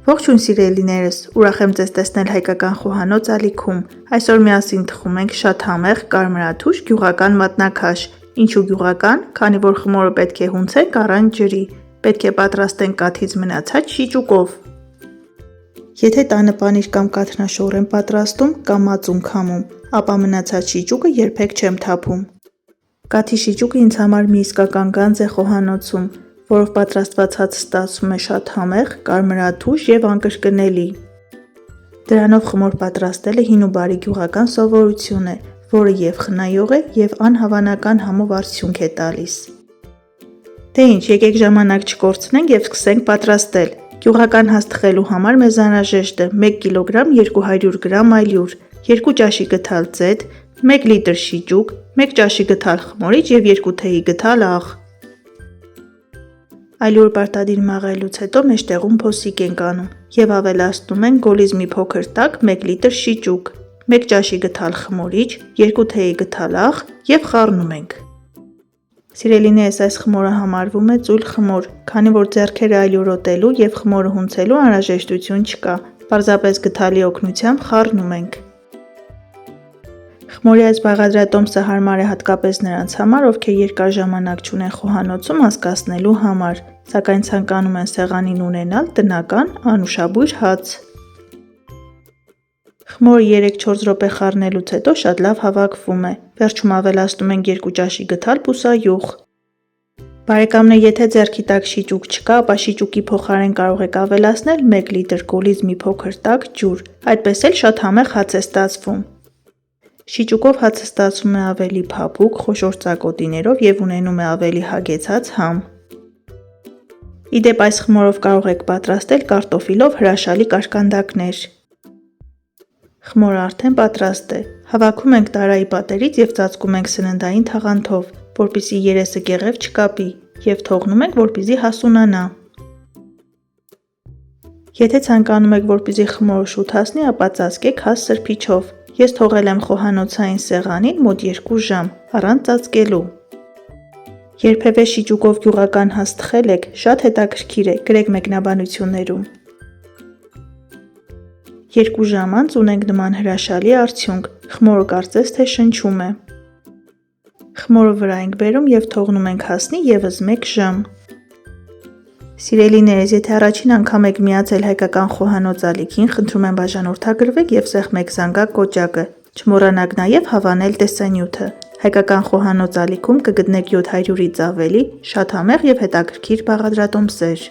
Ողջույն սիրելիներս, ուրախ եմ ձեզ տեսնել հայկական խոհանոց ալիքում։ Այսօր միասին թխում ենք շատ համեղ, կարմրաթույր գյուղական մատնաքաշ։ Ինչու գյուղական, քանի որ խմորը պետք է հունցենք առանց ջրի։ Պետք է պատրաստենք կաթից մնացած շիճուկով։ Եթե տանը պանիր կամ կաթնաշոր եմ պատրաստում կամ ածուն քամում, ապա մնացած շիճուկը երբեք չեմ թափում։ Կաթի շիճուկը ինձ համար մի իսկական գանձ է խոհանոցում, որով պատրաստված հացը ստացվում է շատ համեղ, կարմրաթույր և անկրկնելի։ Դրանով խմոր պատրաստելը հին ու բարի գյուղական սովորություն է, որը և խնայող է, և անհավանական համով արդյունք է տալիս։ Դե ինչ, եկեք ժամանակ չկորցնենք և սկսենք պատրաստել։ Գյուղական հաց թխելու համար մեզ անհրաժեշտ է 1 կգ 200 գ ալյուր, 2 ճաշի գթալ ձեթ, 1 լիտր շիճուկ, 1 ճաշի գթալ խմորիչ և 2 թեյի գթալ աղ։ Ալյուրը պարտադիր մաղելուց հետո մեջտեղում փոսիկ ենք անում և ավելացնում ենք գոլից մի փոքր տաք 1 լիտր շիճուկ, 1 ճաշի գթալ խմորիչ, 2 թեյի գթալ աղ և խառնում ենք։ Սիրելիներս, այս խմորը համարվում է ծույլ խմոր, քանի որ ձեռքերը ալյուրոտելու և խմորը հունցելու անհրաժեշտություն չկա, պարզապես գթալի օգնությամբ խառնում ենք։ Խմորի այս բաղադրատոմսը հարմար է հատկապես նրանց համար, ովքեր երկար ժամանակ չունեն խոհանոցում անցկացնելու համար, սակայն ցանկանում են սեղանին ունենալ տնական, անուշաբույր հաց։ Խմորը 3-4 րոպե խառնելուց հետո շատ լավ հավաքվում է, վերջում ավելացնում ենք 2 ճաշի գթալ բուսայուղ։ Բարեկամներ, եթե ձեռքի տակ շիճուկ չկա, ապա շիճուկի փոխարեն կարող եք ավելացնել 1 լիտր գոլից մի փոքր տաք ջուր, այդպես էլ շատ համեղ հաց է ստացվում։ Շիճուկով հացը ստացվում է ավելի փափուկ, խոշոր ծակոտիներով և ունենում է ավելի հագեցած համ։ Ի դեպ, այս խմորով կարող եք պատրաստել կարտոֆիլով հրաշալի կարկանդակներ։ Խմորը արդեն պատրաստ է։ Հավաքում ենք տարայի պատերից և ծածկում ենք սննդային թաղանթով, որպեսզի երեսը կեղև չկապի, և թողնում ենք, որպեսզի հասունանա։ Եթե ցանկանում եք, որպեսզի խմորը շուտ հասնի, ապա ծածկեք հաց սրբիչով։ Ես թողել եմ խոհանոցային սեղանին մոտ 2 ժամ, առանց ծածկելու։ Երբևէ շիճուկով գյուղական հաց թխել եք, շատ հետաքրքիր է, գրեք մեկնաբանություններում։ 2 ժամ անց ունենք նման հրաշալի արդյունք, խմորը կարծես թե շնչում է։ Խմորը վրա ենք բերում և թողնում ենք հասնի ևս 1 ժամ։ Սիրելիներս, եթե առաջին անգամ եք միացել հայկական խոհանոց ալիքին, խնդրում եմ բաժանորդագրվեք և սեղմեք զանգակ կոճակը։ Չմոռանաք նաև հավանել տեսանյութը։ Հայկական խոհանոց ալիքում կգտնեք 700-ից ավելի շատ համեղ և հետաքրքիր բաղադրատոմսեր։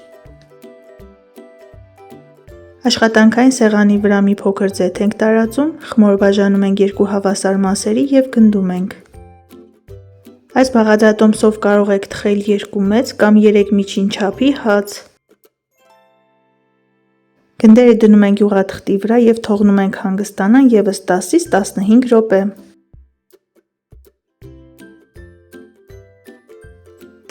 Աշխատանքային սեղանի վրա մի փոքր ձեթ ենք տարածում, խմորը բաժանում ենք 2 հավասար մասերի և գնդում ենք։ Այս բաղադրատոմսով կարող եք թխել 2 մեծ կամ 3 միջին չափի հաց։ Գնդերը դնում ենք յուղաթղթի վրա և թողնում ենք հանգստանան ևս 10-ից 15 րոպե։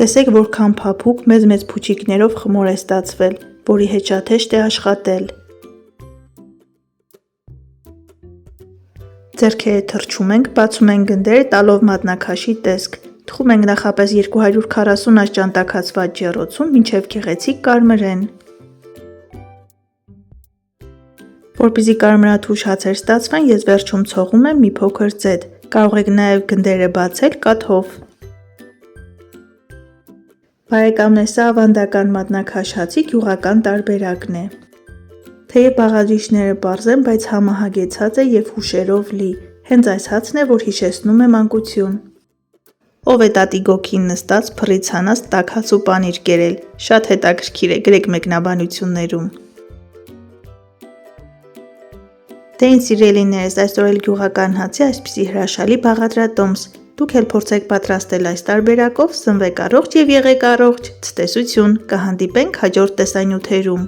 Տեսեք որքան փափուկ, մեծ փուչիկներով խմոր է ստացվել, որի հետ շատ հեշտ է աշխատել։ Ձեռքերը թռչում ենք, բացում ենք գնդերը տալով մատնաքաշի տեսք։ Թխում ենք նախապես 240 աջ ճանտաքացված ջեռոցում, մինչև գեղեցիկ կարմրեն։ Որպեսզի կարմրաթույր հացեր ստացվեն, ես վերջում ցողում եմ մի փոքր ձեթ, կարող եք նաև գնդերը բացել կաթով։ Բարեկամներ, սա ավանդական մատնաքաշ հացի գյուղական տարբերակն է։ Թեև բաղադրիչները պարզ են, բայց համը հագեցած է և հուշերով լի, հենց այս հացն է, որ հիշեցնում է մանկություն։ Ով է տատի գոգին նստած, փռի ցանած տաք հաց ու պանիր կերել, շատ հետաքրքիր է, գրեք մեկնաբանություններում։ Դե ինչ սիրելիներս, այսօր էլ գյուղական հացի այսպիսի հրաշալի բաղադրատոմս։ Դուք էլ փորձեք պատրաստել այս տարբերակով, սնվեք առողջ և եղեք առողջ, ցտեսություն, կհանդիպենք հաջորդ տեսանյութերում։